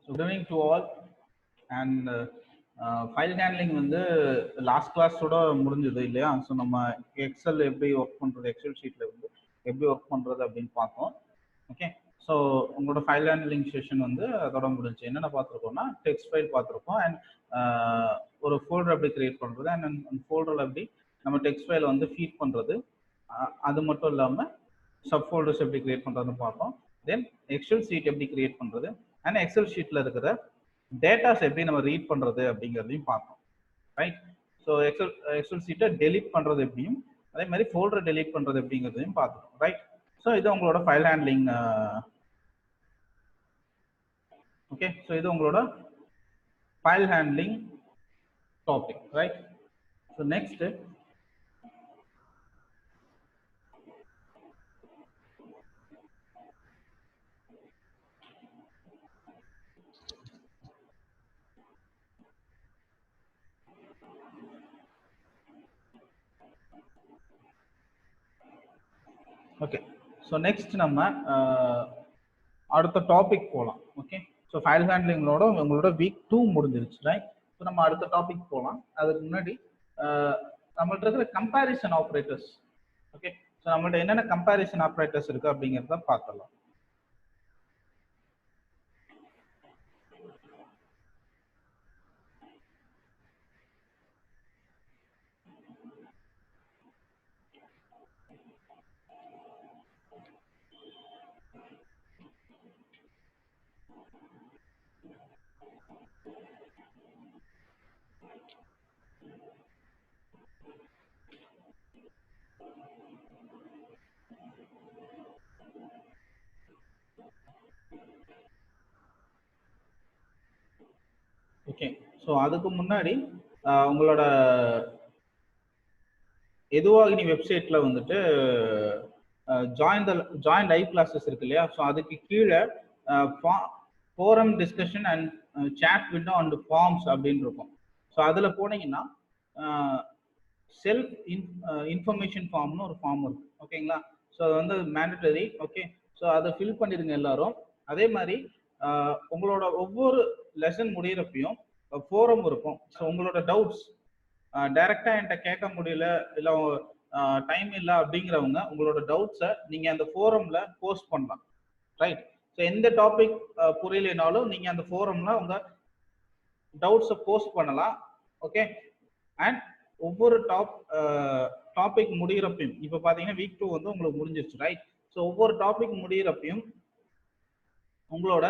Good evening to all. And file handling வந்து last கிளாஸோட முடிஞ்சது இல்லையா? ஸோ நம்ம எக்ஸல் எப்படி ஒர்க் பண்ணுறது, எக்ஸல் ஷீட்டில் வந்து எப்படி ஒர்க் பண்ணுறது அப்படின்னு பார்த்தோம். ஓகே, ஸோ உங்களோட ஃபைல் ஹேண்ட்லிங் செஷன் வந்து அதோட முடிஞ்சு. என்னென்ன பார்த்துருக்கோம்னா, டெக்ஸ்ட் ஃபைல் பார்த்துருக்கோம் அண்ட் ஒரு ஃபோல்டர் எப்படி கிரியேட் பண்ணுறது அண்ட் அந்த ஃபோல்டரில் எப்படி நம்ம டெக்ஸ்ட் ஃபைலை வந்து ஃபீட் பண்ணுறது, அது மட்டும் இல்லாமல் சப் ஃபோல்டர்ஸ் எப்படி கிரியேட் பண்ணுறதுன்னு பார்த்தோம். தென் எக்ஸல் ஷீட் எப்படி கிரியேட் பண்ணுறது அண்ட் எக்ஸல் ஷீட்டில் இருக்கிற டேட்டாஸ் எப்படி நம்ம ரீட் பண்ணுறது அப்படிங்கிறதையும் பார்த்தோம். ரைட், ஸோ எக்ஸல் ஷீட்டை டெலீட் பண்ணுறது எப்படியும், அதே மாதிரி ஃபோல்டரை டெலீட் பண்ணுறது எப்படிங்கிறதையும் பார்த்தோம். ரைட், ஸோ இது உங்களோட ஃபைல் ஹேண்ட்லிங். ஓகே, ஸோ இது உங்களோட file handling topic. Right, so next okay, so next நம்ம அடுத்த டாபிக் போகலாம். ஓகே, ஸோ ஃபைல் ஹேண்ட்லிங்களோட உங்களோட வீக் 2 முடிஞ்சிருச்சு. ரைட், ஸோ நம்ம அடுத்த டாபிக் போகலாம். அதுக்கு முன்னாடி நம்மள்ட்ட இருக்கிற கம்பேரிசன் ஆப்ரேட்டர்ஸ். ஓகே, ஸோ நம்மள்ட்ட என்னென்ன கம்பேரிசன் ஆப்ரேட்டர்ஸ் இருக்கு அப்படிங்கிறத பார்க்கலாம். ஓகே, ஸோ அதுக்கு முன்னாடி உங்களோட எதுவாகினி வெப்சைட்ல வந்துட்டு ஜாயின் லைவ் கிளாஸஸ் இருக்கு இல்லையா? ஸோ அதுக்கு கீழே forum discussion and chat window and forms அப்படின்னு இருக்கும். ஸோ அதில் போனீங்கன்னா செல்ஃப் இன்ஃபர்மேஷன் ஃபார்ம்னு ஒரு ஃபார்ம் இருக்கு. ஓகேங்களா? ஸோ அது வந்து மேண்டட்டரி. ஓகே, ஸோ அதை ஃபில் பண்ணிடுங்க எல்லாரும். அதே மாதிரி உங்களோட ஒவ்வொரு லெசன் முடிகிறப்பையும் ஃபோரம் இருக்கும். ஸோ உங்களோட டவுட்ஸ் டைரக்டா என்கிட்ட கேட்க முடியல, இல்லை டைம் இல்லை அப்படிங்கிறவங்க உங்களோட டவுட்ஸை நீங்கள் அந்த ஃபோரம்ல போஸ்ட் பண்ணலாம். ரைட், ஸோ எந்த டாபிக் புரியலைனாலும் நீங்கள் அந்த ஃபோரம்ல உங்கள் டவுட்ஸை போஸ்ட் பண்ணலாம். ஓகே, அண்ட் ஒவ்வொரு டாபிக் முடிகிறப்பையும், இப்போ பார்த்தீங்கன்னா வீக் 2 வந்து உங்களுக்கு முடிஞ்சிருச்சு. ரைட், ஸோ ஒவ்வொரு டாபிக் முடிகிறப்பையும் உங்களோட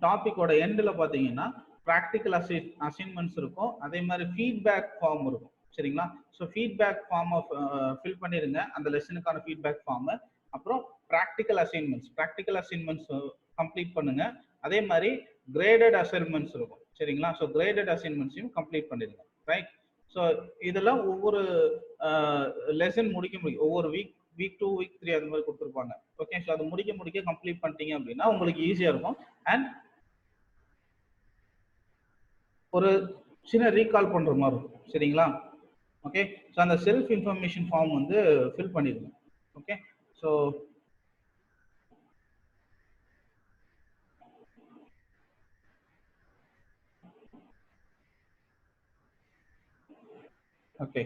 டாபிக்கோட எண்டில் பார்த்தீங்கன்னா ப்ராக்டிக்கல் அசைன்மெண்ட்ஸ் இருக்கும். அதே மாதிரி ஃபீட்பேக் ஃபார்ம் இருக்கும். சரிங்களா? ஸோ ஃபீட்பேக் ஃபார்மை ஃபில் பண்ணிடுங்க, அந்த லெசனுக்கான ஃபீட்பேக் ஃபார்மை. அப்புறம் ப்ராக்டிக்கல் அசைன்மெண்ட்ஸ் கம்ப்ளீட் பண்ணுங்க. அதே மாதிரி கிரேடட் அசைன்மெண்ட்ஸ் இருக்கும். சரிங்களா? ஸோ கிரேடட் அசைன்மெண்ட்ஸையும் கம்ப்ளீட் பண்ணிடுங்க. ரைட், ஸோ இதெல்லாம் ஒவ்வொரு லெசன் முடிக்க ஒவ்வொரு வீக் 2, வீக் 3 அது மாதிரி கொடுத்துருப்பாங்க. ஓகே, ஸோ அது முடிக்க கம்ப்ளீட் பண்ணிட்டீங்க அப்படின்னா உங்களுக்கு ஈஸியாக இருக்கும். அண்ட் ஒரு சின்ன ரீகால் பண்ற மாதிரி இருக்கும். சரிங்களா? ஓகே, ஸோ அந்த செல்ஃப் இன்ஃபர்மேஷன் ஃபார்ம் வந்து ஃபில் பண்ணிடுங்க. ஓகே, ஸோ ஓகே,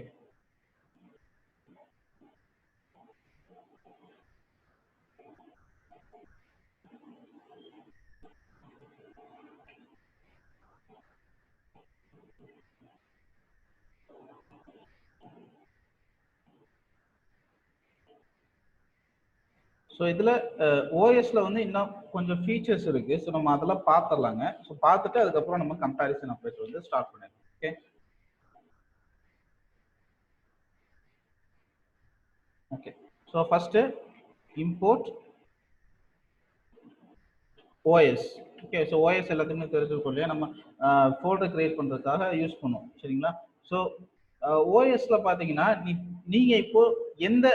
ஸோ இதில் ஓஎஸ்ல வந்து இன்னும் கொஞ்சம் ஃபீச்சர்ஸ் இருக்கு. ஸோ நம்ம அதெல்லாம் பார்த்துடலாங்க. ஸோ பார்த்துட்டு அதுக்கப்புறம் நம்ம கம்பேரிசன் ஆப்ரேட்டர் வந்து ஸ்டார்ட் பண்ணிடலாம். Okay, okay, so first import OS. Okay, so OS எல்லாத்துக்குமே தெரிஞ்சிருக்கும் இல்லையா? நம்ம ஃபோல்டர் கிரியேட் பண்ணுறதுக்காக யூஸ் பண்ணுவோம். சரிங்களா? ஸோ ஓஎஸ்ல பார்த்தீங்கன்னா நீங்கள் இப்போ எந்த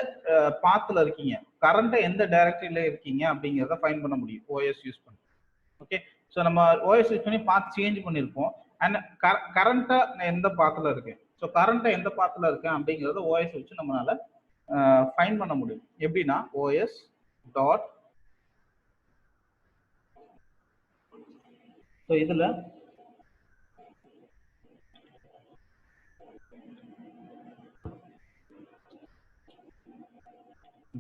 பாத்தில் இருக்கீங்க, கரண்டாக எந்த டைரக்டரியில் இருக்கீங்க அப்படிங்கிறத ஃபைன் பண்ண முடியும் ஓஎஸ் யூஸ் பண்ணி. ஓகே, ஸோ நம்ம ஓஎஸ் யூஸ் பண்ணி பாத் சேஞ்ச் பண்ணியிருப்போம். அண்ட் கரண்டாக நான் எந்த பாத்தில் இருக்கேன், ஸோ கரண்டாக எந்த பாத்தில் இருக்கேன் அப்படிங்கிறத ஓஎஸ் வச்சு நம்மளால ஃபைன் பண்ண முடியும். எப்படின்னா ஓஎஸ் டாட் ஸோ இதில்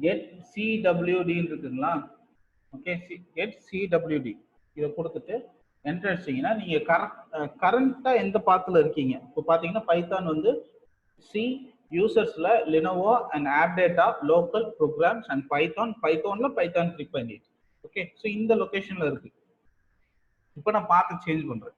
get CWD இருக்குங்களா? ஓகே, get CWD இதை கொடுத்துட்டு என்டர் அடிச்சிங்கன்னா நீங்கள் கரண்ட்டாக எந்த பாத்தில் இருக்கீங்க. இப்போ பார்த்தீங்கன்னா பைத்தான் வந்து சி யூசர்ஸில் Lenovo and app data local programs and பைத்தானில் பைத்தான் 3.8. ஓகே, ஸோ இந்த லொக்கேஷனில் இருக்கு. இப்போ நான் பார்த்து சேஞ்ச் பண்ணுறேன்.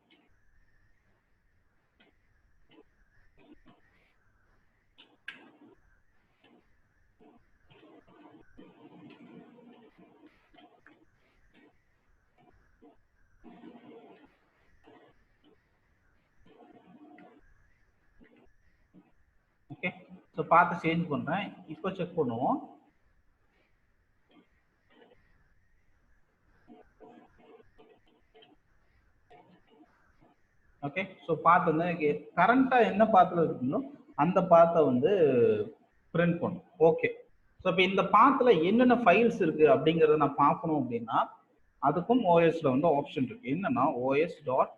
ஓகே, ஸோ பார்த்து சேஞ்ச் பண்ணுறேன். இப்போ செக் பண்ணுவோம். ஓகே, ஸோ பார்த்து வந்து எனக்கு கரண்ட்டாக என்ன பாத்தில் இருக்குங்களோ அந்த பாத்தை வந்து பிரிண்ட் பண்ணும். ஓகே, ஸோ இப்போ இந்த பாத்தில் என்னென்ன ஃபைல்ஸ் இருக்குது அப்படிங்கிறத நான் பார்க்கணும் அப்படின்னா அதுக்கும் ஓஎஸ்ல வந்து ஆப்ஷன் இருக்குது. என்னன்னா ஓஎஸ் டாட்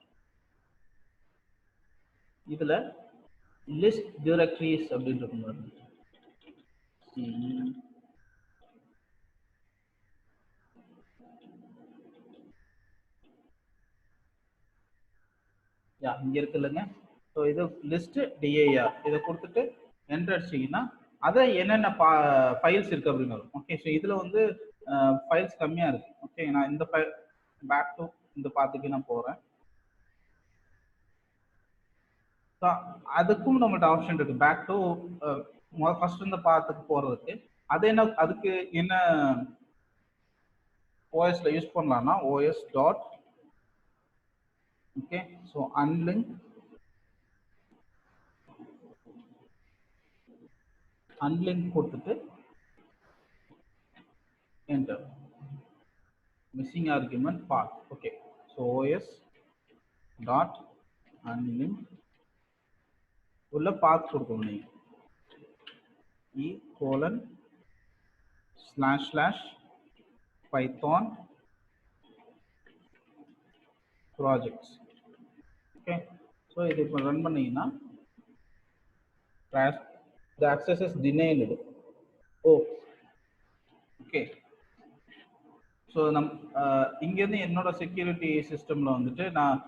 இதில் லிஸ்ட் டிரெக்டரிஸ் அப்படின்றது இங்கே இருக்கு இல்லைங்க. ஸோ இது லிஸ்ட் டிஏஆர் இதை கொடுத்துட்டு என்டர் அடிச்சிங்கன்னா அதை என்னென்ன ஃபைல்ஸ் இருக்குது அப்படின்னு வரும். ஓகே, ஸோ இதில் வந்து ஃபைல்ஸ் கம்மியாக இருக்குது. ஓகே, நான் இந்த பேக் டு இந்த பாத்துக்கு நான் போகிறேன். ஸோ அதுக்கும் நம்மள்ட்ட ஆப்ஷன் இருக்குது. பேக் டு ஃபர்ஸ்ட் இந்த பாத்துக்கு போகிறதுக்கு அது என்ன, அதுக்கு என்ன ஓஎஸ்ல யூஸ் பண்ணலாம்னா OS dot okay, so unlink கொடுத்துட்டு enter missing argument path. Okay, so OS dot unlink உள்ள பாத் கொடுக்கணும். நீங்கள் e:// python projects. Okay, so இது இப்போ ரன் பண்ணீங்கன்னா the access is denied. Okay, so இங்கேருந்து என்னோட செக்யூரிட்டி சிஸ்டமில் வந்துட்டு நான்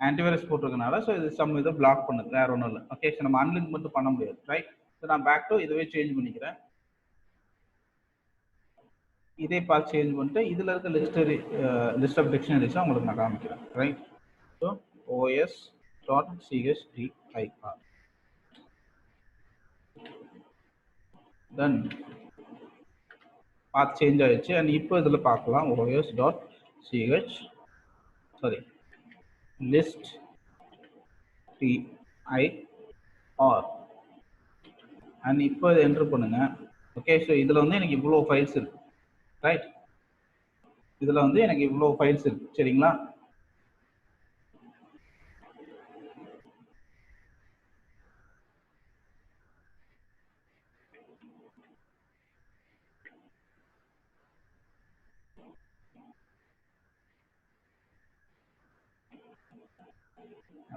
ஆன்டிவைரஸ் போட்டிருக்கனால ஸோ இது இதை பிளாக் பண்ணுது, வேற ஒன்றும் இல்லை. ஓகே, ஸோ நம்ம அன்லிங்க் மட்டும் பண்ண முடியாது, ரைட்? ஸோ நான் பேக் டு இதுவே சேஞ்ச் பண்ணிக்கிறேன். இதே பார்த்து சேஞ்ச் பண்ணிட்டு இதில் இருக்க லிஸ்ட் ஆஃப் டிக்ஷனரிஸை உங்களுக்கு நான் காமிக்கிறேன், ரைட்? ஸோ os.chdir தென் பாத் சேஞ்ச் ஆயிடுச்சு. அண்ட் இப்போ இதில் பார்க்கலாம் os.ch list dir அண்ட் இப்போ இதை என்டர் பண்ணுங்க. ஓகே, ஸோ இதில் வந்து எனக்கு இவ்வளோ ஃபைல்ஸ் இருக்கு, ரைட்? இதில் வந்து எனக்கு இவ்வளோ ஃபைல்ஸ் இருக்கு, சரிங்களா?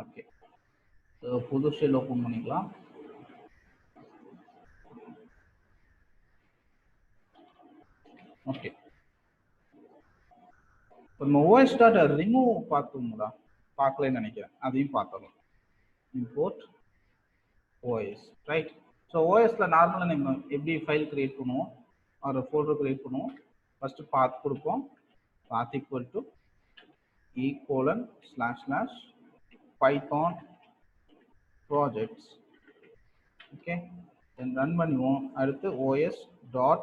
ஓகே, புது ஷெல் ஓப்பன் பண்ணிக்கலாம். ஓகே, இப்போ நம்ம ஓஎஸ் டாட் ரிமூவ் பார்த்தோம்ங்களா? பார்க்கலன்னு நினைக்கிறேன், அதையும் பார்த்துடலாம். Import OS, right? ஸோ ஓஎஸ்ல நார்மலாக நம்ம எப்படி ஃபைல் கிரியேட் பண்ணுவோம், ஒரு ஃபோல்டர் கிரியேட் பண்ணுவோம். ஃபர்ஸ்ட் பாத் கொடுப்போம், path equal to e:// python projects. Okay, then run பண்ணுவோம். அடுத்து os.chdir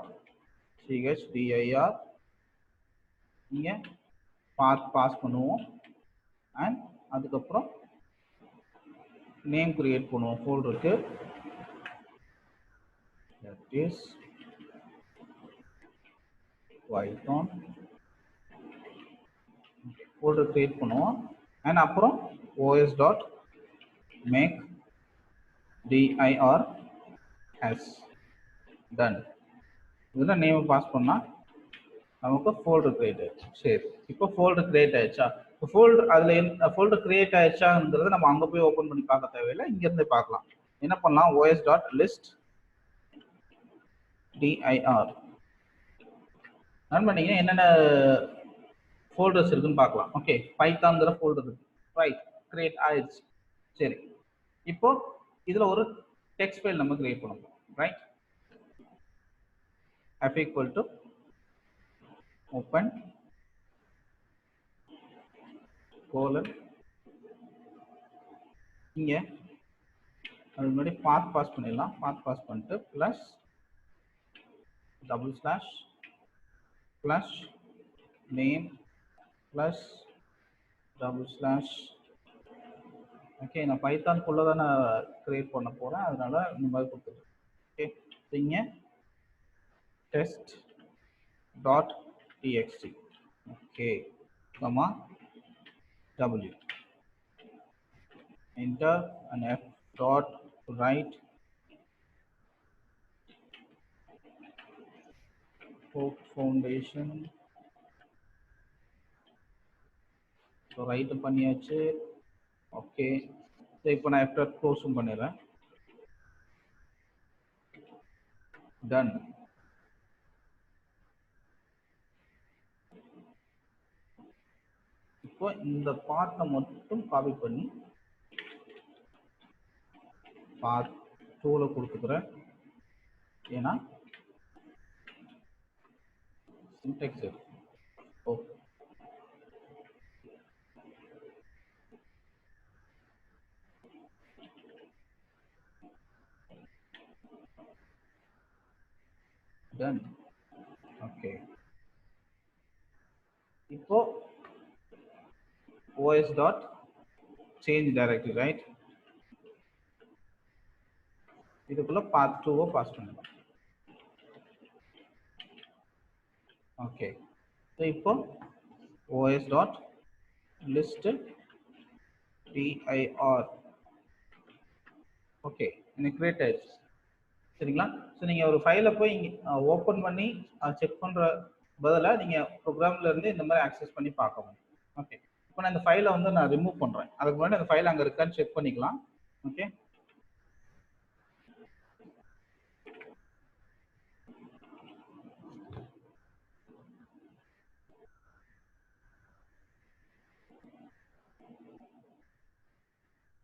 இங்கே பாஸ் பண்ணுவோம். அண்ட் அதுக்கப்புறம் நேம் கிரியேட் பண்ணுவோம் ஃபோல்டருக்கு, that is python folder create பண்ணுவோம். அண்ட் அப்புறம் os.make dirs டன். இதில் நேம் பாஸ் பண்ணால் நமக்கு ஃபோல்டர் கிரியேட் ஆயிடுச்சு. சரி, இப்போ ஃபோல்டர் கிரியேட் ஆயிடுச்சா? இப்போ ஃபோல்டர் அதில் ஃபோல்டர் கிரியேட் ஆயிடுச்சாங்கிறத நம்ம அங்கே போய் ஓப்பன் பண்ணி பார்க்க தேவையில்லை, இங்கேருந்தே பார்க்கலாம். என்ன பண்ணலாம், os.list dir ரன் பண்ணீங்கன்னா என்னென்ன ஃபோல்டர்ஸ் இருக்குன்னு பார்க்கலாம். ஓகே, பைத்தான்ங்கிற ஃபோல்டர் இருக்கு, ரைட், கிரியேட் ஆயிடுச்சு. சரி, இப்போ இதில் ஒரு டெக்ஸ்ட் ஃபைல் நம்ம கிரியேட் பண்ணணும், right. f equal to open colon இங்க அதுக்கு முன்னாடி பாத் பாஸ் பண்ணிடலாம். பாத் பாஸ் பண்ணிட்டு plus double slash plus name plus double slash. Okay, நான் பைத்தான்குள்ளே தான் நான் கிரியேட் பண்ண போகிறேன், அதனால இந்த மாதிரி கொடுத்துருக்கேன். ஓகே, இங்கே test dot TXT. Okay, comma w enter and f dot write hope foundation. So right பண்ணியாச்சு. ஓகே, ஸோ இப்போ நான் எஃப்டர் க்ளோஸும் பண்ணிடுறேன். டன். இப்போ இந்த பார்ட்டை மட்டும் காப்பி பண்ணி பாத் 2ல கொடுத்துக்கிறேன், ஏன்னா சின்டெக்ஸ் இருக்கு. Okay, done. ஓகே, இப்போ os dot change directory, right, இதுக்குள்ள path 2 பாஸ் பண்ணலாம். ஓகே, ஸோ இப்போ os dot list dir. Okay, எனக்கு கிரியேட் ஆயிடுச்சு, சரிங்களா. ஸோ நீங்கள் ஒரு ஃபைலை போய் இங்கே ஓப்பன் பண்ணி செக் பண்ணுற பதிலாக நீங்கள் ப்ரோக்ராம்ல இருந்து இந்த மாதிரி ஆக்சஸ் பண்ணி பார்க்கணும். ஓகே, இப்போ நான் இந்த ஃபைலை வந்து நான் ரிமூவ் பண்ணுறேன். அதுக்கு முன்னாடி அந்த ஃபைல் அங்கே இருக்கான்னு செக் பண்ணிக்கலாம். ஓகே,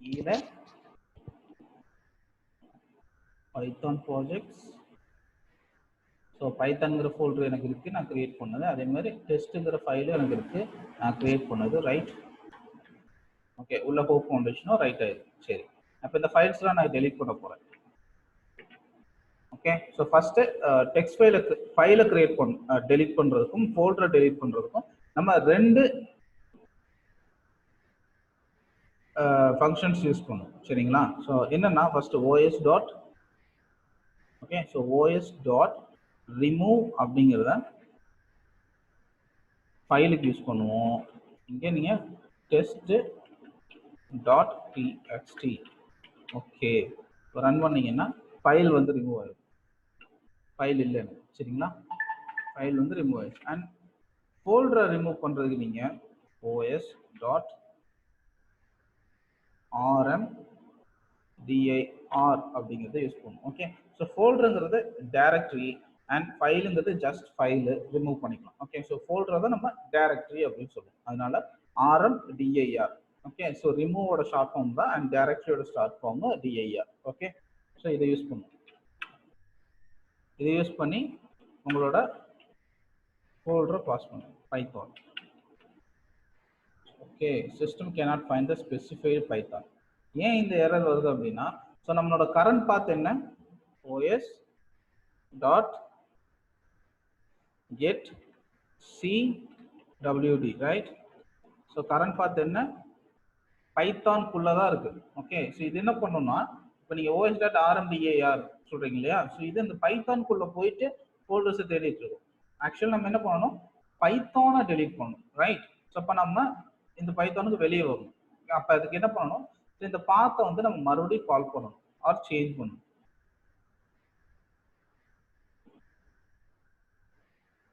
இதில் பைத்தான் ப்ராஜெக்ட்ஸ், ஸோ பைத்தான்ங்கிற ஃபோல்டர் எனக்கு இருக்குது, நான் கிரியேட் பண்ணது. அதே மாதிரி டெஸ்ட்டுங்கிற ஃபைலும் எனக்கு இருக்குது, நான் கிரியேட் பண்ணது, ரைட். ஓகே, உள்ள ஹோப் ஃபவுண்டேஷனும் ரைட் ஆயிருக்கு. சரி, அப்போ இந்த ஃபைல்ஸ்லாம் நான் டெலீட் பண்ண போகிறேன். ஓகே, ஸோ ஃபஸ்ட்டு டெக்ஸ்ட் ஃபைலை கிரியேட் டெலீட் பண்ணுறதுக்கும் ஃபோல்டரை டெலீட் பண்ணுறதுக்கும் நம்ம ரெண்டு ஃபங்க்ஷன்ஸ் யூஸ் பண்ணும், சரிங்களா. ஸோ என்னன்னா first os dot, okay, so os dot remove அப்படிங்கிறத ஃபைலுக்கு யூஸ் பண்ணுவோம். இங்கே நீங்கள் test dot TXT. Okay, run பண்ணீங்கன்னா ஃபைல் வந்து ரிமூவ் ஆயிடும். ஃபைல் இல்லைன்னு, சரிங்களா, ஃபைல் வந்து ரிமூவ் ஆயிடுச்சு. அண்ட் ஃபோல்டரை ரிமூவ் பண்ணுறதுக்கு நீங்கள் os டாட் rmdir அப்படிங்கிறத யூஸ் பண்ணும். ஓகே, ஸோ ஃபோல்டருங்கிறது டைரக்டரி அண்ட் ஃபைலுங்கிறது ஜஸ்ட் ஃபைலு ரிமூவ் பண்ணிக்கலாம். ஓகே, ஸோ ஃபோல்டரை தான் நம்ம டைரக்டரி அப்படின்னு சொல்லுவோம், அதனால rmdir. ஓகே, ஸோ ரிமூவோட ஷார்ட் ஃபார்ம் தான் அண்ட் டைரக்டரியோட short form dir. Okay, so இதை யூஸ் பண்ணும். இதை யூஸ் பண்ணி உங்களோட ஃபோல்டரை பாஸ் பண்ணும் Python. Okay, system cannot find the specified python. ஏன் இந்த எரர் வருது அப்படின்னா, ஸோ நம்மளோட கரண்ட் பாத் என்ன, os dot get cwd, right. So current path என்ன, பைத்தான்குள்ளே தான் இருக்கு. ஓகே, ஸோ இது என்ன பண்ணணும்னா, இப்போ நீங்கள் os டாட் rmdir சொல்றீங்க இல்லையா, ஸோ இது இந்த பைத்தான்குள்ளே போயிட்டு ஃபோல்டர்ஸை தேடிட்டு இருக்கும். ஆக்சுவலி நம்ம என்ன பண்ணணும், பைத்தானை டெலீட் பண்ணணும், ரைட். ஸோ அப்போ நம்ம இந்த பைத்தானுக்கு வெளியே வரணும். அப்போ அதுக்கு என்ன பண்ணணும், இந்த பாத்தை வந்து நம்ம மறுபடியும் கால் பண்ணணும் ஆர் சேஞ்ச் பண்ணணும்.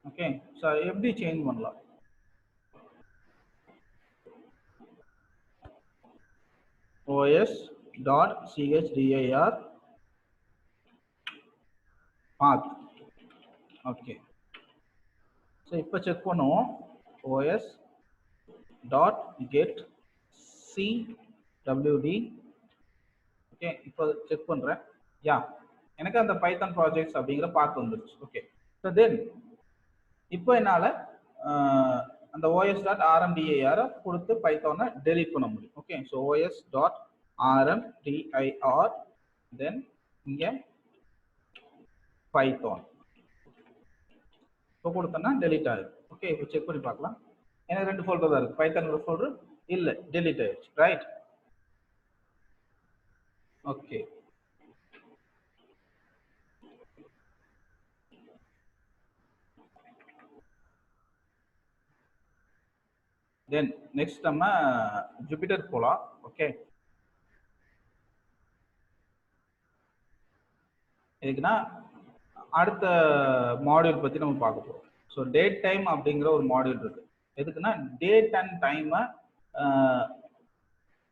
ஓகே, ஸோ எப்படி சேஞ்ச் பண்ணலாம்? os.chdir path. ஓகே, ஸோ இப்போ செக் பண்ணுவோம். os.get cwd. ஓகே, இப்போ செக் பண்ணுறேன். யா, எனக்கு அந்த பைத்தான் ப்ராஜெக்ட்ஸ் அப்படிங்கிற பாத் வந்துருச்சு. ஓகே, ஸோ தென் இப்போ என்னால் அந்த os.rmdir கொடுத்து பைத்தானை டெலீட் பண்ண முடியும். ஓகே, ஸோ os.rmdir தென் இங்கே பைத்தான் இப்போ கொடுத்தோன்னா டெலீட் ஆகிடும். ஓகே, இப்போ செக் பண்ணி பார்க்கலாம். எனக்கு 2 ஃபோல்டர் தான் இருக்குது. பைத்தான் ஃபோல்டர் இல்லை, டெலீட் ஆயிடுச்சு. ரைட். ஓகே, தென் நெக்ஸ்ட் நம்ம ஜூபிட்டர் போகலாம். ஓகே, இதுக்குன்னா அடுத்த மாடியூல் பற்றி நம்ம பார்க்க போகிறோம். ஸோ டேட் டைம் அப்படிங்கிற ஒரு மாடியூல் இருக்கு. எதுக்குன்னா டேட் அண்ட் டைமை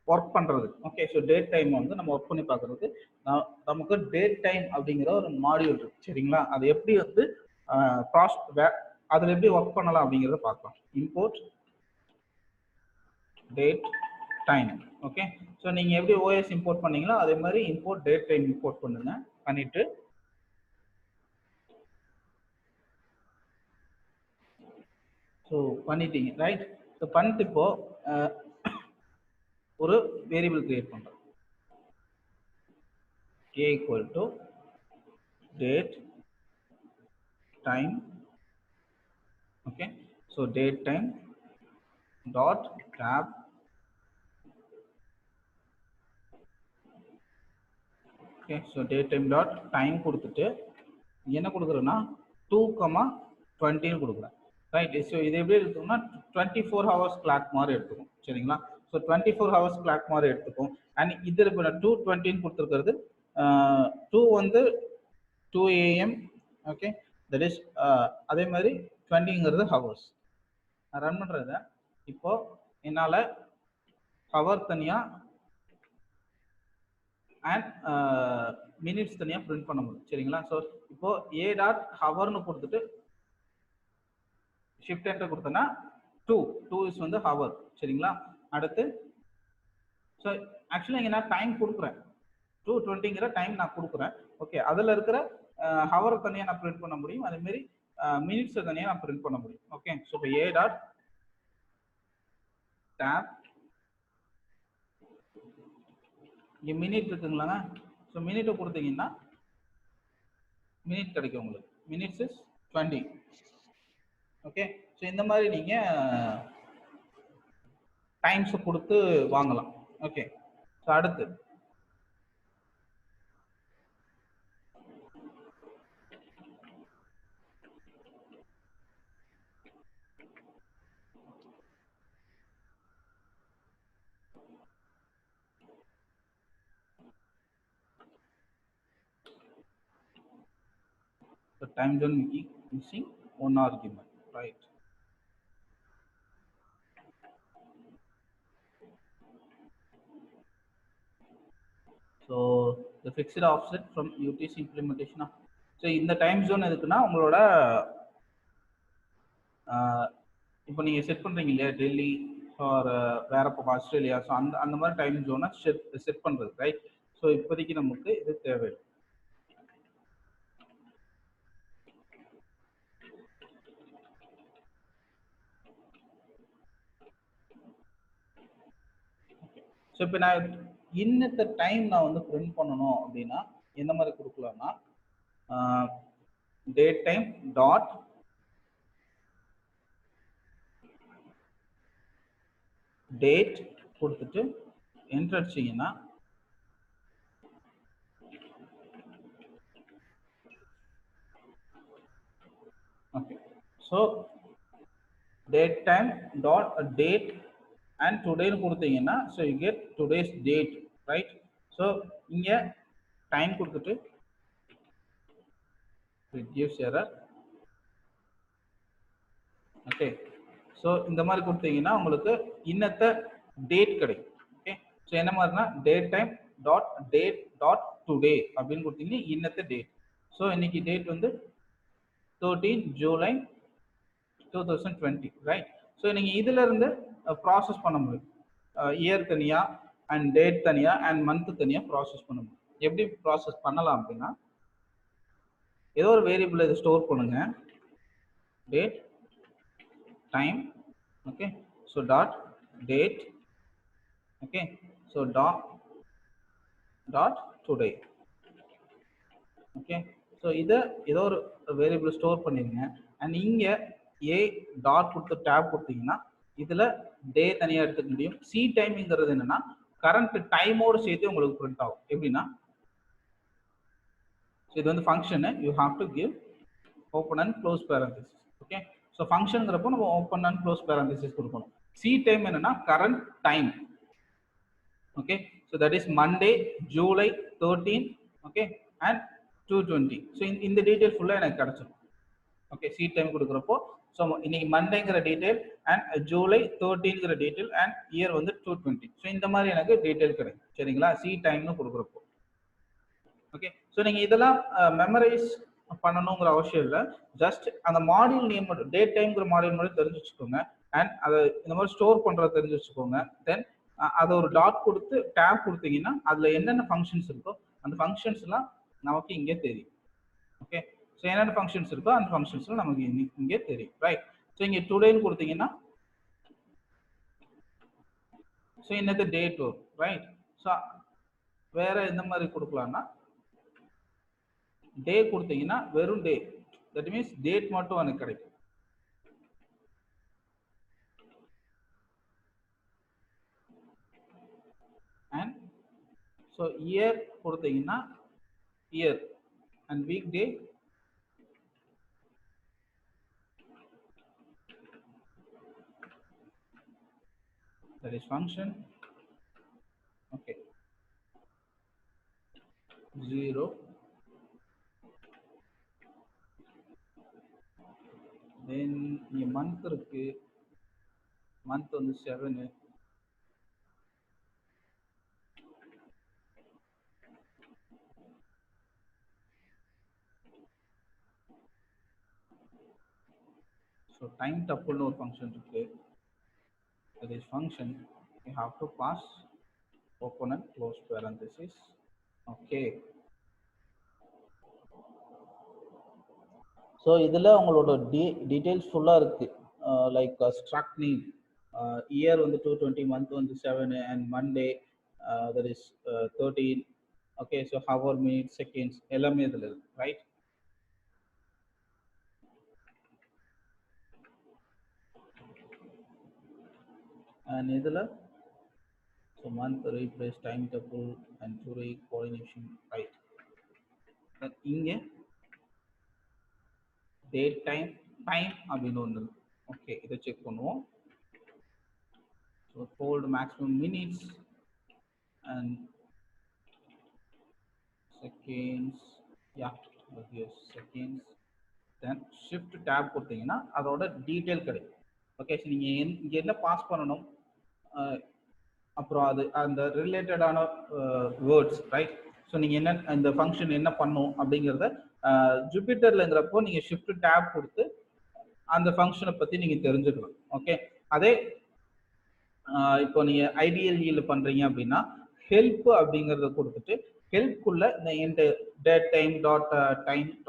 ஒர்க் பண்ணுறது. ஓகே, ஸோ டேட் டைம் வந்து நம்ம ஒர்க் பண்ணி பார்க்குறதுக்கு நமக்கு டேட் டைம் அப்படிங்கிற ஒரு மாடியூல் இருக்கு. சரிங்களா? அது எப்படி வந்து அதில் எப்படி ஒர்க் பண்ணலாம் அப்படிங்கிறத பார்க்கலாம். Import date time. Okay, so நீங்கள் எப்படி ஓஎஸ் இம்போர்ட் பண்ணீங்களோ அதே மாதிரி இம்போர்ட் டேட் டைம் இம்போர்ட் பண்ணுங்க. பண்ணிட்டு ஸோ பண்ணிட்டீங்க. ரைட். ஸோ பண்ணிட்டு இப்போ ஒரு வேரியபிள் கிரியேட் பண்ணுறோம். a equal to date time. Okay, so date time dot tab. Okay, so date time dot time கொடுத்துட்டு என்ன கொடுக்குறேன்னா 2,20 கொடுக்குறேன். ரைட். ஸோ இது எப்படி எடுத்துக்கோம்னா 24 hours கிளாக் மாதிரி எடுத்துக்கும். சரிங்களா? ஸோ 24 hours கிளாக் மாதிரி எடுத்துக்கும். அண்ட் இதில் இப்போ நான் 2:20 கொடுத்துருக்கிறது 2 வந்து 2 AM. ஓகே, தட் இஸ் அதே மாதிரி 20ங்கிறது ஹவர்ஸ். நான் ரன் பண்ணுறத இப்போ என்னால் ஹவர் தனியாக அண்ட் மினிட்ஸ் தனியாக பிரிண்ட் பண்ண முடியும். சரிங்களா? ஸோ இப்போ ஏ டாட் ஹவர்னு கொடுத்துட்டு ஷிஃப்ட் என்டர் கொடுத்தோன்னா 2 இஸ் வந்து ஹவர். சரிங்களா? அடுத்து ஸோ ஆக்சுவலாக இங்கே நான் டைம் கொடுக்குறேன். 2:20ங்கிற டைம் நான் கொடுக்குறேன். ஓகே, அதில் இருக்கிற ஹவரை தனியாக நான் பிரிண்ட் பண்ண முடியும். அதேமாரி மினிட்ஸை தனியாக நான் பிரிண்ட் பண்ண முடியும். ஓகே, ஸோ இப்போ ஏ டாட் டேப் இங்கே மினிட் இருக்குங்களாங்க. ஸோ மினிட்டை கொடுத்தீங்கன்னா மினிட் கிடைக்கும் உங்களுக்கு. Minutes is 20. ஓகே, ஸோ இந்த மாதிரி நீங்கள் டைம்ஸை கொடுத்து வாங்கலாம். ஓகே, ஸோ அடுத்து the time zone missing one argument, right? So the fixed offset from UTC implementation of, so இந்த டைம் ஜோன் எதுக்குன்னா உங்களோட இப்போ நீங்கள் செட் பண்ணுறீங்க இல்லையா, டெல்லி ஆர் வேற பக்கம் ஆஸ்திரேலியா, ஸோ அந்த மாதிரி டைம் ஜோனை செட் பண்ணுறது. ரைட். ஸோ இப்போதைக்கு நமக்கு இது தேவையில்லை. ஸோ இப்போ நான் இன்னத்த டைம் நான் வந்து பிரிண்ட் பண்ணணும் அப்படின்னா எந்த மாதிரி கொடுக்கலாம்னா டேட் டைம் டாட் டேட் கொடுத்துட்டு என்டர் அடிச்சிங்கன்னா okay, so date time dot date and டுடேன்னு கொடுத்தீங்கன்னா so you get today's date. Right. So இங்கே டைம் கொடுத்துட்டு it gives error. Okay. So இந்த மாதிரி கொடுத்தீங்கன்னா உங்களுக்கு இன்னத்த டேட் கிடைக்கும். ஓகே. ஸோ என்ன மாதிரினா date time dot date dot today அப்படின்னு கொடுத்தீங்கன்னா இன்னத்த டேட். ஸோ இன்னைக்கு டேட் வந்து 13 ஜூலை 2020, ரைட்? ஸோ நீங்கள் இதுல இருந்து ப்ராசஸ் பண்ண முடியும். இயர் தனியா அண்ட் டேட் தனியா அண்ட் மந்த் தனியா ப்ராசஸ் பண்ண முடியும். எப்படி ப்ராசஸ் பண்ணலாம் அப்படின்னா, ஏதோ ஒரு வேரியபிள் இதை ஸ்டோர் பண்ணுங்க. Date time, okay. So dot date, okay. So dot today, okay. So இதை ஏதோ ஒரு வேரியபிள் ஸ்டோர் பண்ணிடுங்க. அண்ட் இங்கே ஏ டாட் கொடுத்து டேப் கொடுத்தீங்கன்னா இதில் டே தனியாக எடுத்துக்க முடியும். சி டைம்ங்கிறது என்னன்னா கரண்ட் டைமோடு சேர்த்து உங்களுக்கு பிரிண்ட் ஆகும். எப்படின்னா இது வந்து function, you have to give open and close parenthesis. Okay. So ஃபங்க்ஷனுங்கிறப்போ நம்ம ஓப்பன் அண்ட் க்ளோஸ் பேரந்திசிஸ் கொடுக்கணும். சி டைம் என்னன்னா current time. Okay. So that is Monday July 13, okay, and 220. So இந்த டீட்டெயில் ஃபுல்லாக எனக்கு கிடச்சிடும். ஓகே. சி டைம் கொடுக்குறப்போ so இன்னைக்கு மண்டேங்கிற டீட்டெயில் அண்ட் ஜூலை 13ங்கிற டீட்டெயில் அண்ட் இயர் வந்து 220. ஸோ இந்த மாதிரி எனக்கு டீட்டெயில் கிடைக்கும். சரிங்களா? சி டைம்னு கொடுக்குறப்போ. ஓகே. ஸோ நீங்கள் இதெல்லாம் மெமரைஸ் பண்ணணுங்கிற அவசியம் இல்லை. ஜஸ்ட் அந்த மாடியூல் நேம் மட்டும், டேட் டைம்ங்கிற மாடியூல் மட்டும் தெரிஞ்சு வச்சுக்கோங்க. அண்ட் அதை இந்த மாதிரி ஸ்டோர் பண்ணுறத தெரிஞ்சு வச்சுக்கோங்க. தென் அதை ஒரு டாட் கொடுத்து டேப் கொடுத்தீங்கன்னா அதில் என்னென்ன ஃபங்க்ஷன்ஸ் இருக்கோ அந்த ஃபங்க்ஷன்ஸ்லாம் நமக்கு இங்கே தெரியும். ஓகே. ஸோ என்னென்ன ஃபங்க்ஷன்ஸ் இருக்கோ அந்த ஃபங்க்ஷன்ஸ்லாம் நமக்கு இங்கே தெரியும், ரைட்? ஸோ இங்கே டுடேன்னு கொடுத்தீங்கன்னா ஸோ என்னது டேட் வரும், ரைட்? ஸோ வேற எந்த மாதிரி கொடுக்கலாம்னா டே கொடுத்தீங்கன்னா வெறும் டே, தட் மீன்ஸ் டேட் மட்டும் எனக்கு கிடைக்கும். அண்ட் ஸோ இயர் கொடுத்தீங்கன்னா year and week day, that is function, okay, 0. தென் இங்கே மந்த் இருக்கு, மந்த் வந்து 7. ஸோ டைம் டப்புள்னு ஒரு ஃபங்க்ஷன் இருக்கு. that is function, you have to pass open and close parenthesis. Okay. So இதில் உங்களோட டீட்டெயில்ஸ் ஃபுல்லாக இருக்கு. லைக் ஸ்ட்ரக் நேம், இயர் வந்து 220, மந்த் வந்து 7 and Monday that is 13. Okay. So hour, minute, seconds எல்லாமே இதில் இருக்கு, ரைட்? அண்ட் இதில் so month, replace, time double and today coordination, right? இங்கே டேட் டைம் அப்படின்னு ஒன்று. ஓகே. இதை செக் பண்ணுவோம். So hold maximum minutes and seconds, yeah seconds. Then shift tape கொடுத்தீங்கன்னா அதோட டீட்டெயில் கிடைக்கும். ஓகே. ஸோ நீங்கள் இங்கே என்ன பாஸ் பண்ணணும், அப்புறம் அது அந்த ரிலேட்டடான வேர்ட்ஸ், ரைட்? ஸோ நீங்கள் என்ன இந்த ஃபங்க்ஷன் என்ன பண்ணும் அப்படிங்கிறத ஜூபிட்டர்லங்கிறப்போ நீங்கள் ஷிஃப்ட் டேப் கொடுத்து அந்த ஃபங்க்ஷனை பற்றி நீங்கள் தெரிஞ்சுக்கலாம். ஓகே. அதே இப்போ நீங்கள் ஐடிஎல்இல பண்ணுறீங்க அப்படின்னா ஹெல்ப் அப்படிங்கிறத கொடுத்துட்டு ஹெல்ப்குள்ள இந்த டேட் டைம்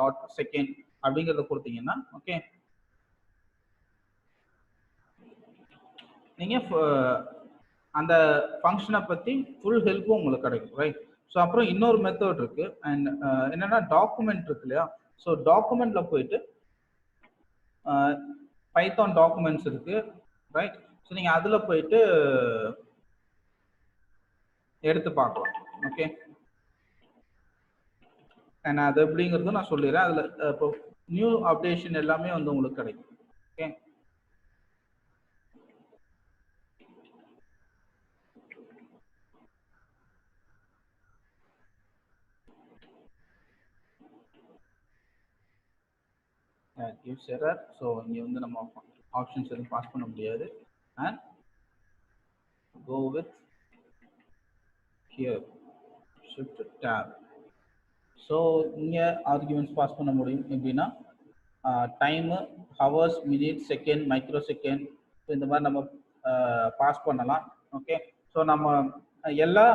டாட் செகண்ட் அப்படிங்கிறத கொடுத்தீங்கன்னா, ஓகே, நீங்கள் அந்த ஃபங்க்ஷனை பற்றி ஃபுல் ஹெல்ப்பும் உங்களுக்கு கிடைக்கும், ரைட்? ஸோ அப்புறம் இன்னொரு மெத்தட் இருக்கு. அண்ட் என்னன்னா டாக்குமெண்ட் இருக்கு இல்லையா? ஸோ டாக்குமெண்ட்ல போயிட்டு பைத்தான் டாக்குமெண்ட்ஸ் இருக்கு, ரைட்? ஸோ நீங்கள் அதில் போயிட்டு எடுத்து பார்க்கலாம். ஓகே. அண்ட் அது எப்படிங்கிறதும் நான் சொல்லிடுறேன். அதில் இப்போ நியூ அப்டேஷன் எல்லாமே வந்து உங்களுக்கு கிடைக்கும். ஓகே. gives error. ஸோ இங்கே வந்து நம்ம ஆப்ஷன்ஸ் எதுவும் பாஸ் பண்ண முடியாது. And go with here shift tab. So இங்கே ஆர்குமெண்ட்ஸ் பாஸ் பண்ண முடியும். எப்படின்னா time, hours, minutes, second, micro second, இந்த மாதிரி நம்ம பாஸ் பண்ணலாம். ஓகே, ஸோ நம்ம எல்லா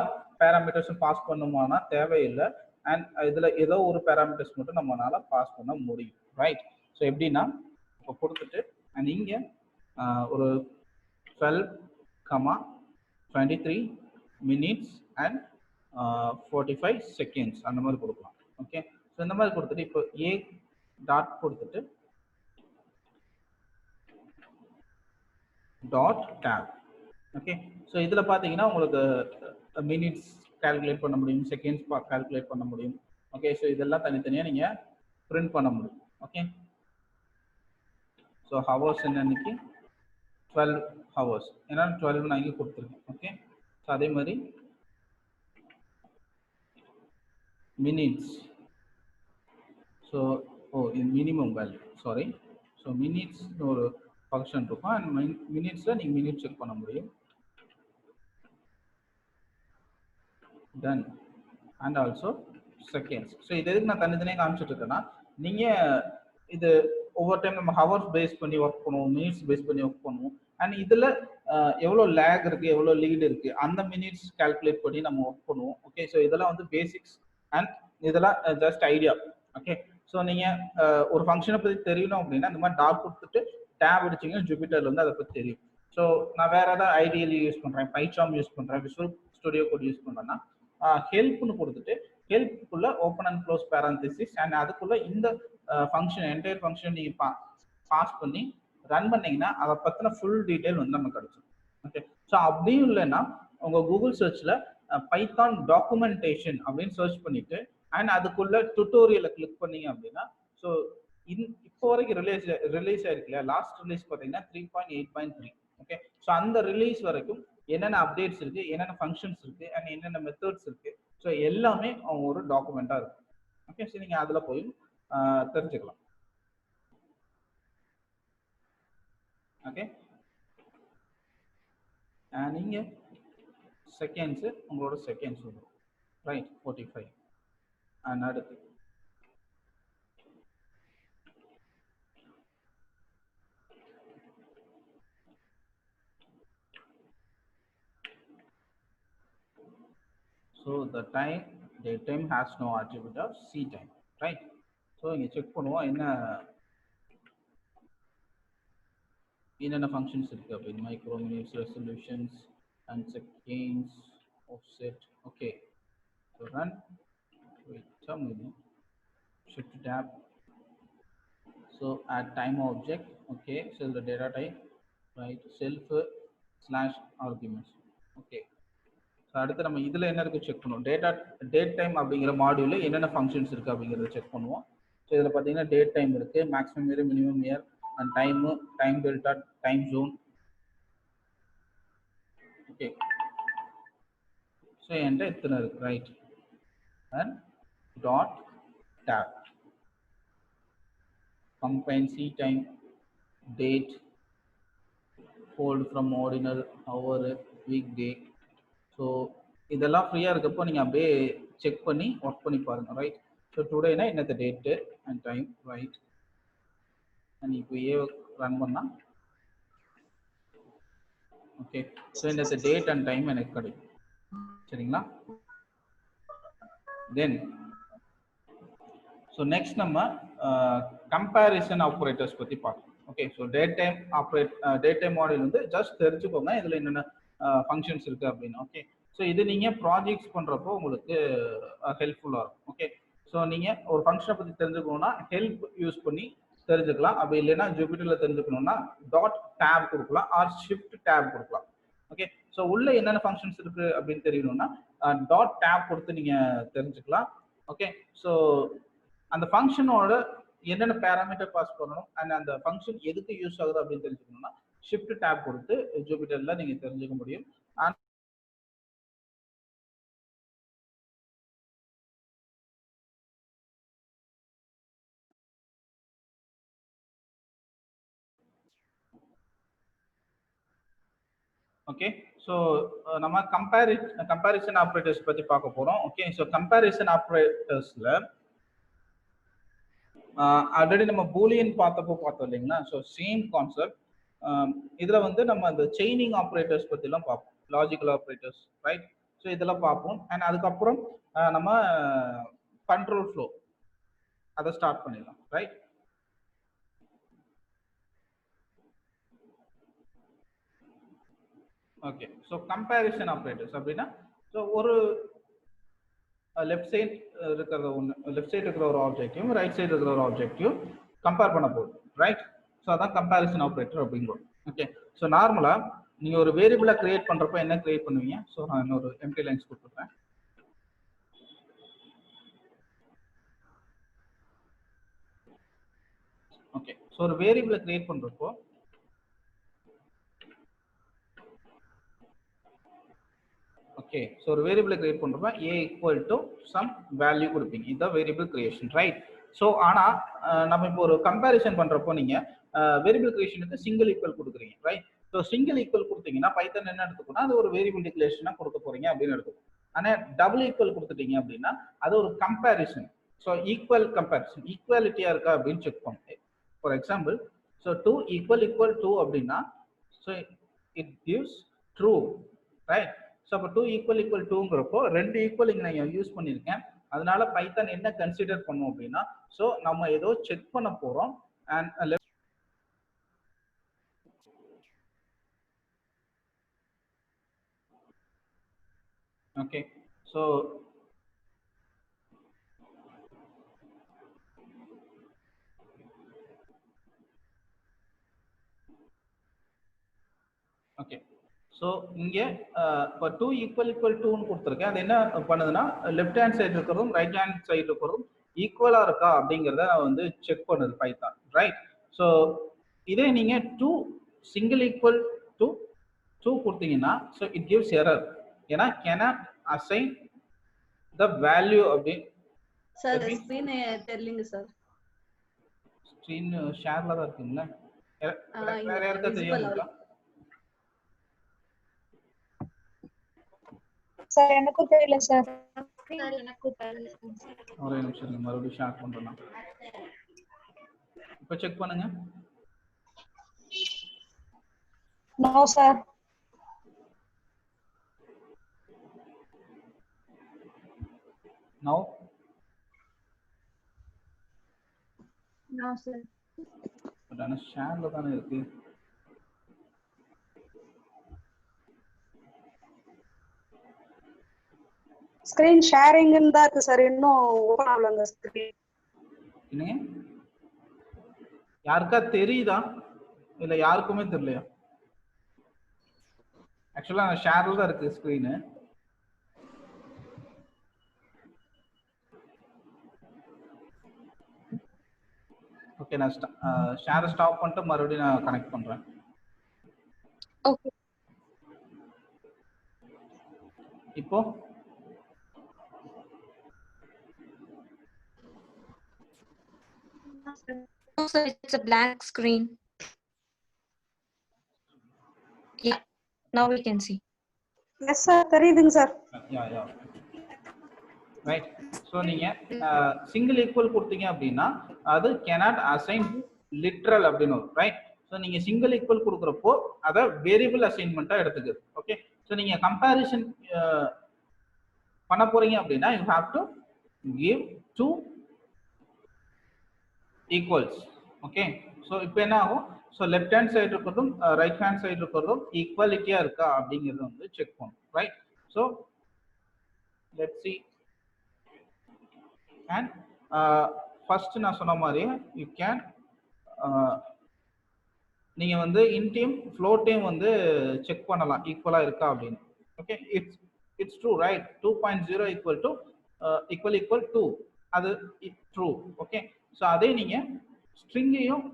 பேராமீட்டர்ஸும் பாஸ் பண்ணுமானா தேவையில்லை. அண்ட் இதில் ஏதோ ஒரு பேராமீட்டர்ஸ் மட்டும் நம்மளால பாஸ் பண்ண முடியும். ரைட், ஸோ எப்படின்னா இப்போ கொடுத்துட்டு அண்ட் இங்கே ஒரு 12,23 மினிட்ஸ் அண்ட் 45 செகண்ட்ஸ் அந்த மாதிரி கொடுக்கலாம். ஓகே, ஸோ இந்த மாதிரி கொடுத்துட்டு இப்போ ஏ டாட் கொடுத்துட்டு டாட் டேப். ஓகே, ஸோ இதில் பார்த்தீங்கன்னா உங்களுக்கு மினிட்ஸ் கால்குலேட் பண்ண முடியும், செகண்ட்ஸ் கால்குலேட் பண்ண முடியும். ஓகே, ஸோ இதெல்லாம் தனித்தனியாக நீங்கள் பிரிண்ட் பண்ண முடியும். ஓகே, ஸோ ஹவர்ஸ் என்னன்னைக்கு 12 ஹவர்ஸ், ஏன்னா 12 நான் இங்கே கொடுத்துருக்கேன். ஓகே, ஸோ அதே மாதிரி மினிட்ஸ், ஸோ இது minimum value, sorry. So minutes ஒரு ஃபங்க்ஷன் இருக்கும் அண்ட் மினிட்ஸில் நீங்கள் மினிட் செக் பண்ண முடியும். Done and also seconds. So இது எதுக்கு நான் தனித்தனியாக காமிச்சிட்டு இருக்கேன்னா, நீங்கள் இது ஒவ்வொரு டைம் நம்ம ஹவர்ஸ் பேஸ் பண்ணி ஒர்க் பண்ணுவோம், மினிட்ஸ் பேஸ் பண்ணி ஒர்க் பண்ணுவோம். அண்ட் இதில் எவ்வளோ லேக் இருக்குது, எவ்வளோ லீடு இருக்குது, அந்த மினிட்ஸ் கால்குலேட் பண்ணி நம்ம ஒர்க் பண்ணுவோம். ஓகே, ஸோ இதெல்லாம் வந்து பேசிக்ஸ் அண்ட் இதெல்லாம் ஜஸ்ட் ஐடியா. ஓகே, ஸோ நீங்கள் ஒரு ஃபங்க்ஷனை பற்றி தெரியணும் அப்படின்னா இந்த மாதிரி டாட் கொடுத்துட்டு டேப் அடிச்சிங்கன்னா ஜூபிட்டர்ல வந்து அதை பற்றி தெரியும். ஸோ நான் வேறு ஏதாவது ஐடியல் யூஸ் பண்ணுறேன், பைசாம் யூஸ் பண்ணுறேன், விசுவல் ஸ்டுடியோ கோட் யூஸ் பண்ணுறேன்னா ஹெல்ப்னு கொடுத்துட்டு ஹெல்ப்புக்குள்ள open and close parenthesis and அதுக்குள்ள இந்த ஃபங்க்ஷன் என்டையர் ஃபங்க்ஷன் நீங்கள் பாஸ் பண்ணி ரன் பண்ணீங்கன்னா அதை பற்றின ஃபுல் டீட்டெயில் வந்து நம்ம கிடைச்சிடும். ஓகே, ஸோ அப்படியும் இல்லைன்னா உங்கள் கூகுள் சர்ச்சில் பைத்தான் டாக்குமெண்டேஷன் அப்படின்னு சர்ச் பண்ணிட்டு அண்ட் அதுக்குள்ள டுட்டோரியலை கிளிக் பண்ணீங்க அப்படின்னா, ஸோ இப்போ வரைக்கும் ரிலீஸ் ஆயிருக்கு இல்லையா, லாஸ்ட் ரிலீஸ் பார்த்தீங்கன்னா 3.8.3. ஓகே, ஸோ அந்த ரிலீஸ் வரைக்கும் என்னென்ன அப்டேட்ஸ் இருக்கு, என்னென்ன ஃபங்க்ஷன்ஸ் இருக்கு அண்ட் என்னென்ன மெத்தட்ஸ் இருக்கு, ஸோ எல்லாமே அவங்க ஒரு டாக்குமெண்டா இருக்கு. ஓகே, ஸோ நீங்க அதுல போய் தெரிஞ்சுக்கலாம். ஓகே, நீங்க செகண்ட்ஸ் உங்களோட செகண்ட்ஸ் வரும். ரைட், 45 அண்ட் அடுத்து so the time date time has no attribute of c time. Right, so இங்க செக் பண்ணுவோம் என்னென்ன ஃபங்க்ஷன்ஸ் இருக்கு அப்படின்னு. Micro, minutes, resolutions and seconds, offset. Okay, so run with minute, shift tab, so add time object. Okay, so the data type, right, self / arguments. Okay, so அடுத்து நம்ம இதில் என்ன இருக்குது செக் பண்ணுவோம். டேட் டைம் அப்படிங்கிற மாடியூலில் என்னென்ன ஃபங்க்ஷன்ஸ் இருக்குது அப்படிங்கிறத செக் பண்ணுவோம். ஸோ இதில் பார்த்தீங்கன்னா டேட் டைம் இருக்குது, maximum year, minimum year and time, time delta, time zone. Okay, so என்கிட்ட எத்தனை இருக்குது. Right, and dot tab combine c time, date, fold from ordinal, hour, week, day. So இதெல்லாம் ஃப்ரீயாக இருக்கப்போ நீங்கள் அப்படியே செக் பண்ணி ஒர்க் பண்ணி பாருங்கள். ரைட், ஸோ டுடேனா என்னத்த date and time. Right, and இப்போ ஏ ரன் பண்ணால் ஓகே, ஸோ என்னத்த டேட் அண்ட் டைம் எனக்கு கிடைக்கும். சரிங்களா, தென் ஸோ நெக்ஸ்ட் நம்ம கம்பேரிசன் ஆப்ரேட்டர்ஸ் பற்றி பார்க்கலாம். Okay, so date time model வந்து ஜஸ்ட் தெரிஞ்சுக்கோங்க இதில் என்னென்ன ஃபங்க்ஷன்ஸ் இருக்குது அப்படின்னு. ஓகே, ஸோ இது நீங்கள் ப்ராஜெக்ட்ஸ் பண்ணுறப்போ உங்களுக்கு ஹெல்ப்ஃபுல்லாக இருக்கும். ஓகே, ஸோ நீங்கள் ஒரு ஃபங்க்ஷனை பற்றி தெரிஞ்சுக்கணும்னா ஹெல்ப் யூஸ் பண்ணி தெரிஞ்சுக்கலாம். அப்படி இல்லைன்னா ஜூபிட்டரில் தெரிஞ்சுக்கணும்னா டாட் டேப் கொடுக்கலாம் ஆர் ஷிஃப்ட் டேப் கொடுக்கலாம். ஓகே, ஸோ உள்ள என்னென்ன ஃபங்க்ஷன்ஸ் இருக்குது அப்படின்னு தெரியணும்னா டாட் டேப் கொடுத்து நீங்கள் தெரிஞ்சுக்கலாம். ஓகே, ஸோ அந்த ஃபங்க்ஷனோட என்னென்ன பேராமீட்டர் பாஸ் பண்ணணும் அண்ட் அந்த ஃபங்க்ஷன் எதுக்கு யூஸ் ஆகுது அப்படின்னு தெரிஞ்சுக்கணும்னா ஷிஃப்ட் டேப் கொடுத்து ஜூபிட்டர்ல நீங்க தெரிஞ்சுக்க முடியும். ஓகே. ஸோ நம்ம கம்பேரிசன் ஆப்ரேட்டர்ஸ் பத்தி பார்க்க போறோம். ஓகே. ஸோ கம்பேரிசன் ஆப்ரேட்டர்ஸ்ல ஆல்ரெடி நம்ம பூலியன் பார்த்தோம் இல்லைங்களா? So same concept. இதுல வந்து நம்ம அந்த செயினிங் ஆப்ரேட்டர்ஸ் பத்திலாம் பார்ப்போம், லாஜிக்கல் ஆப்ரேட்டர்ஸ், ரைட்? ஸோ இதெல்லாம் பார்ப்போம். அண்ட் அதுக்கப்புறம் நம்ம கண்ட்ரோல் ஃப்ளோ அதை ஸ்டார்ட் பண்ணிடலாம், right? Okay. So comparison operators அப்படின்னா, ஸோ ஒரு லெஃப்ட் சைடு இருக்கிற ஒரு ஆப்ஜெக்டையும் ரைட் சைடு இருக்கிற ஒரு ஆப்ஜெக்டையும் கம்பேர் பண்ண போகுது, ரைட்? ஸோ அதான் கம்பேரிசன் ஆப்ரேட்டர் அப்படிங்கிறோம். ஓகே. ஸோ நார்மலா நீங்க ஒரு வேரியபிளா கிரியேட் பண்றப்ப என்ன கிரியேட் பண்ணுவீங்க? ஸோ நான் இன்னொரு எம்டி லைன்ஸ் கொடுத்துருக்கேன். ஓகே. ஸோ ஒரு வேரியபிளை கிரியேட் பண்றப்போ ஓகே, ஸோ ஒரு வேரியபிளை கிரியேட் பண்றப்ப a equal to some value கொடுப்பீங்க. இதுதான் வேரியபிள் கிரியேஷன், ரைட்? ஸோ ஆனா நம்ம இப்போ ஒரு கம்பேரிசன் பண்றப்போ நீங்க வேரியபிள் கிரியேஷனுக்கு சிங்கிள் ஈக்குவல் கொடுக்குறீங்க, ரைட்? ஸோ சிங்கிள் ஈக்குவல் கொடுத்தீங்கன்னா பைத்தன் என்ன எடுத்துக்கணும், அது ஒரு வேரியபிள் டிக்ளரேஷனா கொடுக்க போறீங்க அப்படின்னு எடுத்துக்கணும். ஆனா டபுள் ஈக்குவல் கொடுத்துட்டீங்க அப்படின்னா அது ஒரு கம்பேரிசன். ஸோ ஈக்குவல் கம்பேரிசன், ஈக்குவாலிட்டியா இருக்கா அப்படின்னு செக் பண்ணுங்க. ஃபார் எக்ஸாம்பிள், ஸோ 2 ஈக்குவல் 2 அப்படின்னா so it gives true, right? So அப்போ 2 ஈக்குவல் 2ங்கிறப்போ ரெண்டு ஈக்குவல் இங்கே நான் யூஸ் பண்ணியிருக்கேன். அதனால பைத்தன் என்ன கன்சிடர் பண்ணும் அப்படின்னா, ஸோ நம்ம ஏதோ செக் பண்ண போறோம். And okay. So okay. So இங்கே இப்போ 2 ஈக்குவல் 2ன்னு கொடுத்துருக்கேன். அது என்ன பண்ணுதுன்னா லெஃப்ட் ஹேண்ட் சைடு இருக்கிறதும் ரைட் ஹேண்ட் சைடு இருக்கிறதும் ஈக்குவலா இருக்கா அப்படிங்கிறத வந்து செக் பண்ணுது பைத்தான், ரைட்? ஸோ இதே நீங்க 2 சிங்கிள் ஈக்குவல் டு 2 கொடுத்தீங்கன்னா ஸோ இட் கிவ்ஸ் எரர். ஏன்னா cannot assign the value அப்படி. சார் ஸ்கிரீன் தெரியலங்க சார். ஸ்கிரீன் ஷேர்ல தான் இருக்குங்களா? வேற யாருக்கா தெரியுங்களா? சார் எனக்கும் தெரியல சார். ஒரே நிமிஷம் மறுபடியும் ஷேர் பண்றேன். இப்போ செக் பண்ணுங்க. No sir. No no sir. But ஆனா ஷேர்ல தானே இருக்கு. ஸ்கிரீன் ஷேரிங்னு தான் இருக்கு சார், இன்னும் ஓபன் ஆகலங்க ஸ்கிரீன். என்னங்க, யாருக்கா தெரியுதா இல்ல யாருக்குமே தெரியலையா? ஆக்சுவலா ஷேர்ல தான் இருக்கு ஸ்கிரீன். ஓகே, நான் ஷேரை ஸ்டாப் பண்ணிட்டு மறுபடியும் நான் கனெக்ட் பண்றேன். ஓகே. இப்போ No, sir, it's a blank screen. Yeah, now we can see. Yes sir, தெரியுதுங்க சார். Yeah right. ஸோ நீங்க சிங்கிள் ஈக்குவல் கொடுத்தீங்க அப்படின்னா அது cannot assign literal அப்படின்னு வரும், ரைட்? ஸோ நீங்க சிங்கிள் ஈக்குவல் கொடுக்குறப்போ அதை வேரியபிள் அசைன்மெண்ட்டா எடுத்துக்குது. ஓகே. ஸோ நீங்க கம்பேரிசன் பண்ண போறீங்க அப்படின்னா you have to give 2 equals. Okay. So இப்போ என்ன ஆகும்? ஸோ லெஃப்ட் ஹேண்ட் சைடு இருக்கிறதும் ரைட் ஹேண்ட் சைடு இருக்கிறதும் ஈக்குவாலிட்டியா இருக்கா அப்படிங்கிறது வந்து செக் பண்ணும், right? So let's see. And first நான் சொன்ன மாதிரி யூ கேன் நீங்க வந்து இன்டைம் ஃப்ளோட்டையும் வந்து செக் பண்ணலாம் ஈக்குவலா இருக்கா அப்படின்னு. Okay. It's true, right? 2.0 equal to equal 2 அது ட்ரூ. ஓகே. ஸோ அதே நீங்க ஸ்ட்ரிங்கையும்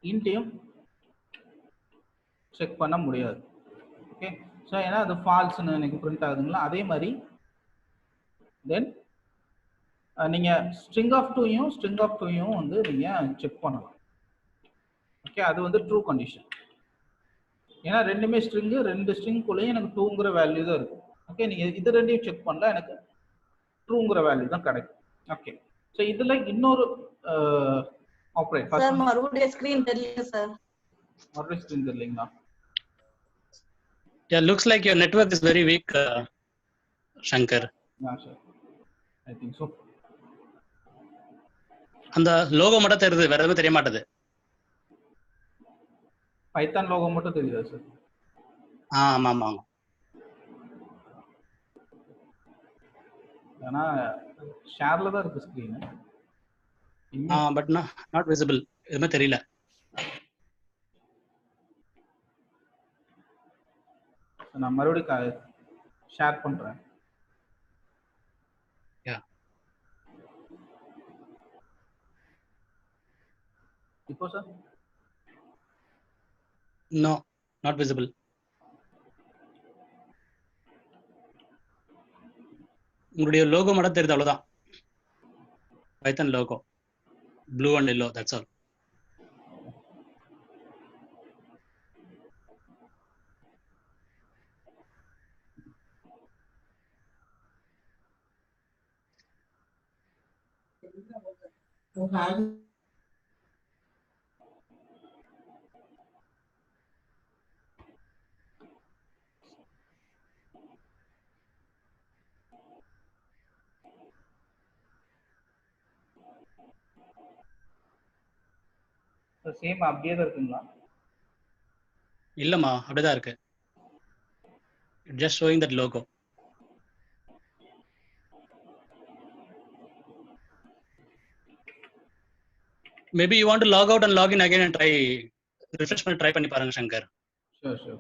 இன்டையும் செக் பண்ண முடியாது. ஓகே. ஸோ ஏன்னா அது ஃபால்ஸ்னு எனக்கு பிரிண்ட் ஆகுதுங்களா? அதே மாதிரி தென் நீங்க ஸ்ட்ரிங் ஆஃப் 2யும் வந்து நீங்க செக் பண்ணலாம். ஓகே. அது வந்து ட்ரூ கண்டிஷன். ஏன்னா ரெண்டுமே ஸ்ட்ரிங்கு, 2 ஸ்ட்ரிங்குள்ளேயும் எனக்கு ட்ரூங்கிற வேல்யூ தான் இருக்கும். ஓகே, நீங்க இது ரெண்டையும் செக் பண்ணல, எனக்கு ட்ரூங்கிற வேல்யூ தான் கிடைக்கும். ஓகே, ஸோ இதுல இன்னொரு ஆப்ரேட் சார் மறுபடியும் ஸ்கிரீன் தெரியல சார். மறுபடியும் screen தெரியலீங்களா? Yeah, looks like your network is very weak, Shankar. Yeah, sir. I think so. அந்த லோகோ மட்டும் தெரியுது, வேற எதுவும் தெரிய மாட்டேது. பைத்தான் லோகோ மட்டும் தெரியுதா சார்? ஆமா ஆமா. ஏன்னா ஷேர்ல தான் இருக்கு ஸ்கிரீன். பட் நாட் விசிபிள், எதுவுமே தெரியல. நான் மறுபடியும் ஷேர் பண்றேன். இப்போ சார்? No, not visible. உங்களுடைய லோகோ மட்டும் தெரியுது, அவ்வளவுதான். Python logo, blue and yellow, that's all. Same அப்படியே தான் இருக்குங்களா? இல்லம்மா, அப்படிதான் இருக்கு. Just showing that logo. Maybe you want to log out and log in again and refresh பண்ணி ட்ரை பண்ணி பாருங்க சங்கர். Sure.